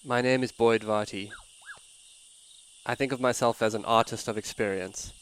My name is Boyd Varty. I think of myself as an artist of experience.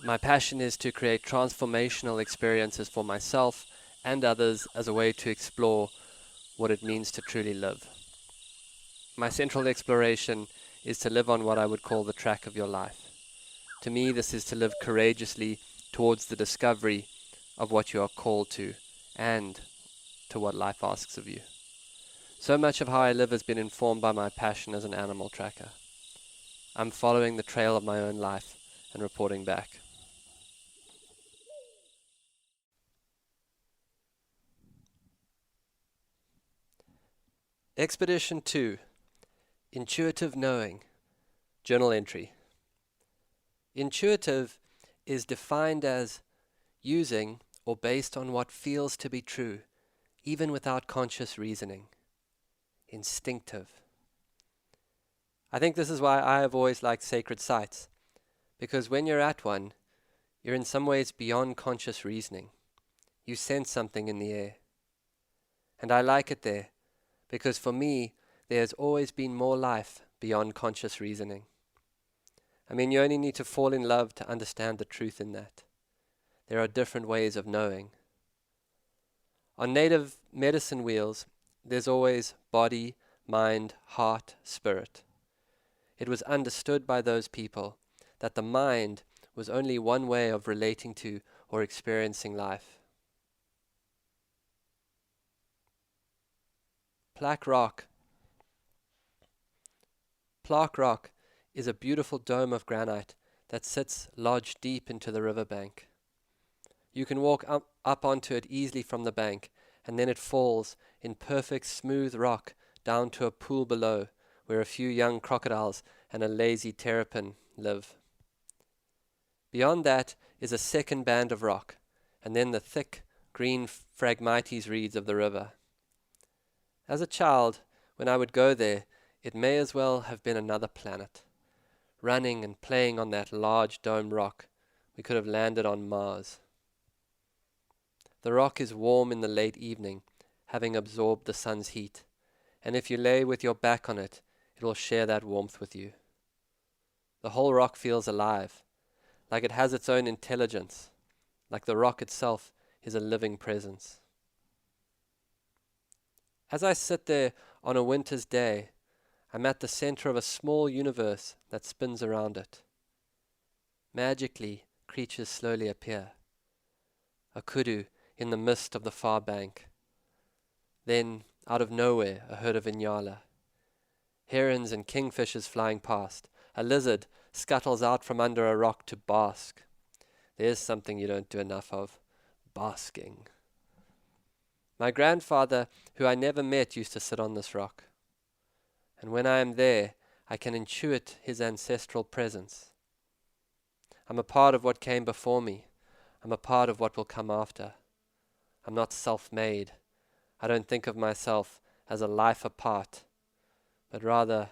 My passion is to create transformational experiences for myself and others as a way to explore what it means to truly live. My central exploration is to live on what I would call the track of your life. To me, this is to live courageously towards the discovery of what you are called to and to what life asks of you. So much of how I live has been informed by my passion as an animal tracker. I'm following the trail of my own life and reporting back. Expedition 2. Intuitive Knowing. Journal entry. Intuitive is defined as using or based on what feels to be true, even without conscious reasoning. Instinctive. I think this is why I have always liked sacred sites, because when you're at one, you're in some ways beyond conscious reasoning. You sense something in the air. And I like it there, because for me, there has always been more life beyond conscious reasoning. I mean, you only need to fall in love to understand the truth in that. There are different ways of knowing. On native medicine wheels, there's always body, mind, heart, spirit. It was understood by those people that the mind was only one way of relating to or experiencing life. Plaque Rock. Plaque Rock is a beautiful dome of granite that sits lodged deep into the riverbank. You can walk up onto it easily from the bank, and then it falls in perfect smooth rock down to a pool below where a few young crocodiles and a lazy terrapin live. Beyond that is a second band of rock, and then the thick green phragmites reeds of the river. As a child, when I would go there, it may as well have been another planet. Running and playing on that large domed rock, we could have landed on Mars. The rock is warm in the late evening, having absorbed the sun's heat, and if you lay with your back on it, it will share that warmth with you. The whole rock feels alive, like it has its own intelligence, like the rock itself is a living presence. As I sit there on a winter's day, I'm at the center of a small universe that spins around it. Magically, creatures slowly appear. A kudu in the mist of the far bank. Then, out of nowhere, a herd of inyala. Herons and kingfishers flying past. A lizard scuttles out from under a rock to bask. There's something you don't do enough of. Basking. My grandfather, who I never met, used to sit on this rock. And when I am there, I can intuit his ancestral presence. I'm a part of what came before me. I'm a part of what will come after. I'm not self-made. I don't think of myself as a life apart, but rather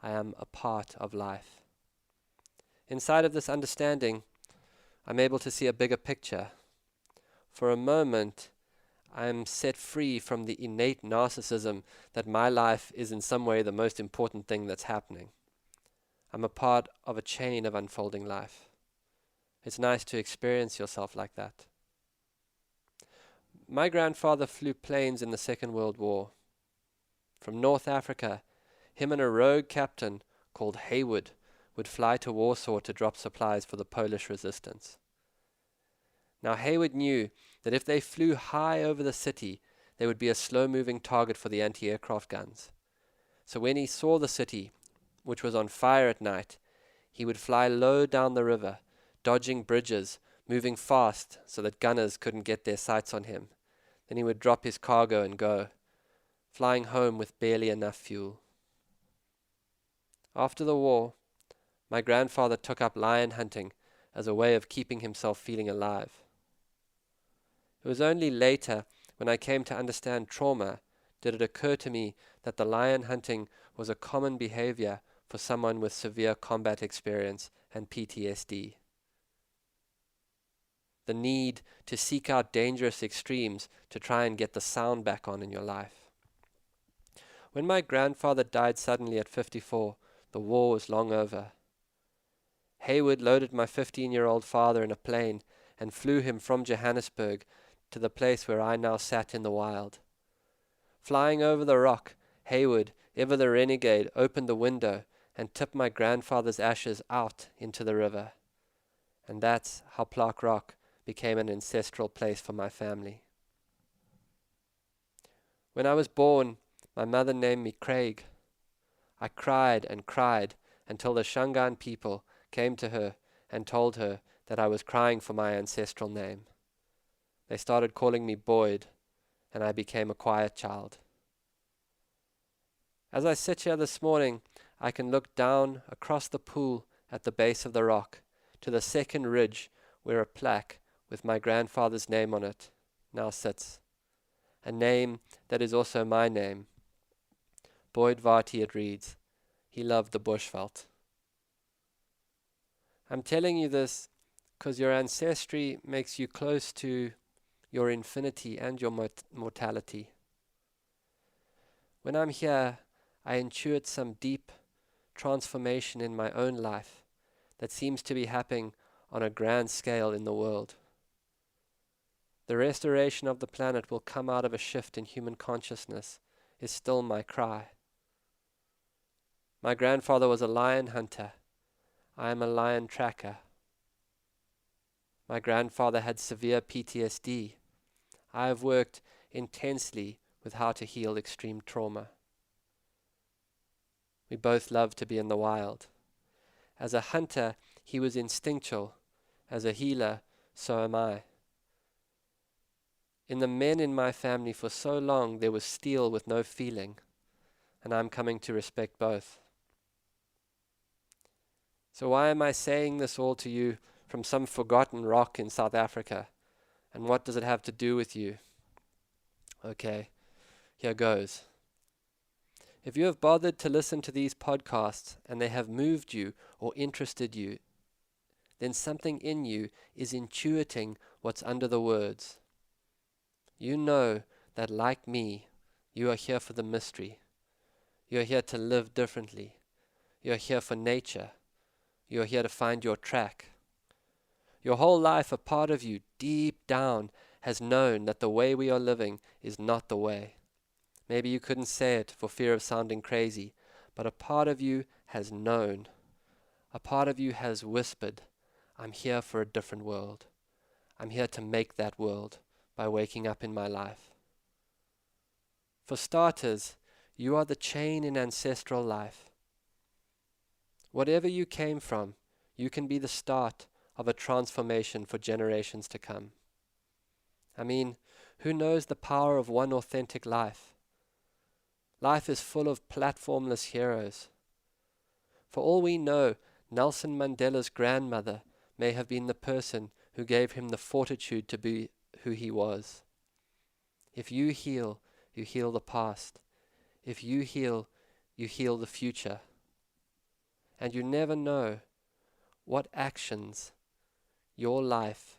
I am a part of life. Inside of this understanding, I'm able to see a bigger picture. For a moment, I am set free from the innate narcissism that my life is in some way the most important thing that's happening. I'm a part of a chain of unfolding life. It's nice to experience yourself like that. My grandfather flew planes in the Second World War. From North Africa, him and a rogue captain called Haywood would fly to Warsaw to drop supplies for the Polish resistance. Now Haywood knew that if they flew high over the city, they would be a slow-moving target for the anti-aircraft guns. So when he saw the city, which was on fire at night, he would fly low down the river, dodging bridges, moving fast so that gunners couldn't get their sights on him. Then he would drop his cargo and go, flying home with barely enough fuel. After the war, my grandfather took up lion hunting as a way of keeping himself feeling alive. It was only later, when I came to understand trauma, did it occur to me that the lion hunting was a common behavior for someone with severe combat experience and PTSD. The need to seek out dangerous extremes to try and get the sound back on in your life. When my grandfather died suddenly at 54, the war was long over. Hayward loaded my 15-year-old father in a plane and flew him from Johannesburg to the place where I now sat in the wild. Flying over the rock, Hayward, ever the renegade, opened the window and tipped my grandfather's ashes out into the river. And that's how Plaque Rock became an ancestral place for my family. When I was born, my mother named me Craig. I cried and cried until the Shangaan people came to her and told her that I was crying for my ancestral name. They started calling me Boyd, and I became a quiet child. As I sit here this morning, I can look down across the pool at the base of the rock to the second ridge where a plaque with my grandfather's name on it now sits. A name that is also my name. Boyd Varty it reads. He loved the bushveld. I'm telling you this because your ancestry makes you close to your infinity and your mortality. When I'm here, I intuit some deep transformation in my own life that seems to be happening on a grand scale in the world. The restoration of the planet will come out of a shift in human consciousness is still my cry. My grandfather was a lion hunter. I am a lion tracker. My grandfather had severe PTSD. I have worked intensely with how to heal extreme trauma. We both love to be in the wild. As a hunter, he was instinctual. As a healer, so am I. In the men in my family for so long, there was steel with no feeling, and I'm coming to respect both. So why am I saying this all to you from some forgotten rock in South Africa? And what does it have to do with you? Okay, here goes. If you have bothered to listen to these podcasts and they have moved you or interested you, then something in you is intuiting what's under the words. You know that, like me, you are here for the mystery. You are here to live differently. You are here for nature. You are here to find your track. Your whole life, a part of you, deep down, has known that the way we are living is not the way. Maybe you couldn't say it for fear of sounding crazy, but a part of you has known. A part of you has whispered, I'm here for a different world. I'm here to make that world by waking up in my life. For starters, you are the chain in ancestral life. Whatever you came from, you can be the start of a transformation for generations to come. I mean, who knows the power of one authentic life? Life is full of platformless heroes. For all we know, Nelson Mandela's grandmother may have been the person who gave him the fortitude to be who he was. If you heal the past. If you heal the future. And you never know what actions your life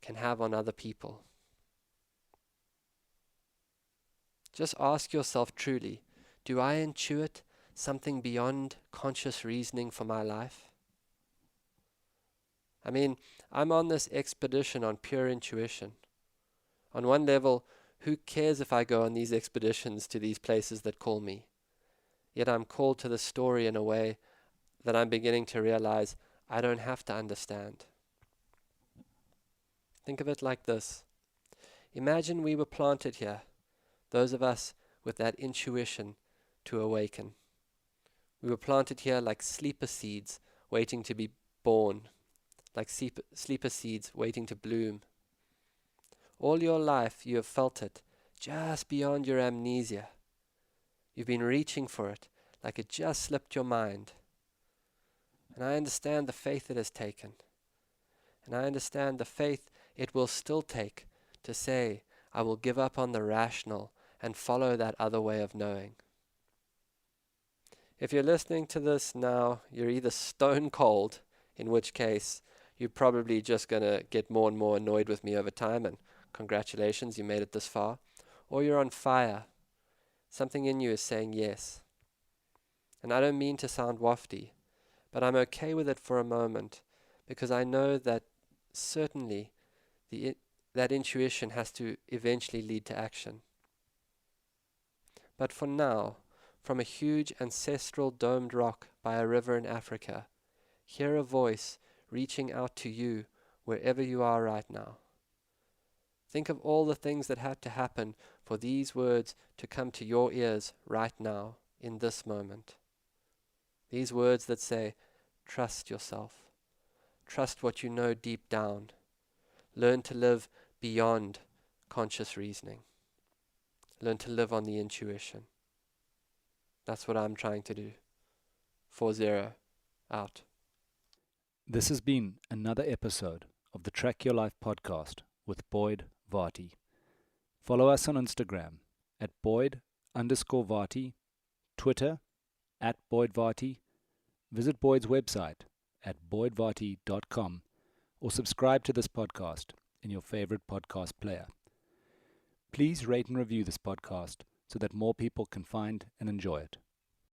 can have on other people. Just ask yourself truly, do I intuit something beyond conscious reasoning for my life? I mean, I'm on this expedition on pure intuition. On one level, who cares if I go on these expeditions to these places that call me? Yet I'm called to the story in a way that I'm beginning to realize I don't have to understand. Think of it like this. Imagine we were planted here, those of us with that intuition to awaken. We were planted here like sleeper seeds waiting to be born, like sleeper seeds waiting to bloom. All your life you have felt it, just beyond your amnesia. You've been reaching for it, like it just slipped your mind. And I understand the faith it has taken. And I understand the faith it will still take to say, I will give up on the rational and follow that other way of knowing. If you're listening to this now, you're either stone cold, in which case you're probably just going to get more and more annoyed with me over time, and congratulations, you made it this far, or you're on fire, Something in you is saying yes. And I don't mean to sound wafty, but I'm okay with it for a moment, because I know that certainly that intuition has to eventually lead to action. But for now, from a huge ancestral domed rock by a river in Africa, hear a voice reaching out to you wherever you are right now. Think of all the things that had to happen for these words to come to your ears right now, in this moment. These words that say, trust yourself. Trust what you know deep down. Learn to live beyond conscious reasoning. Learn to live on the intuition. That's what I'm trying to do. 4-0, out. This has been another episode of the Track Your Life podcast with Boyd Varty. Follow us on Instagram at Boyd_Varty, Twitter at Boyd Varty. Visit Boyd's website at boydvarty.com or subscribe to this podcast in your favorite podcast player. Please rate and review this podcast so that more people can find and enjoy it.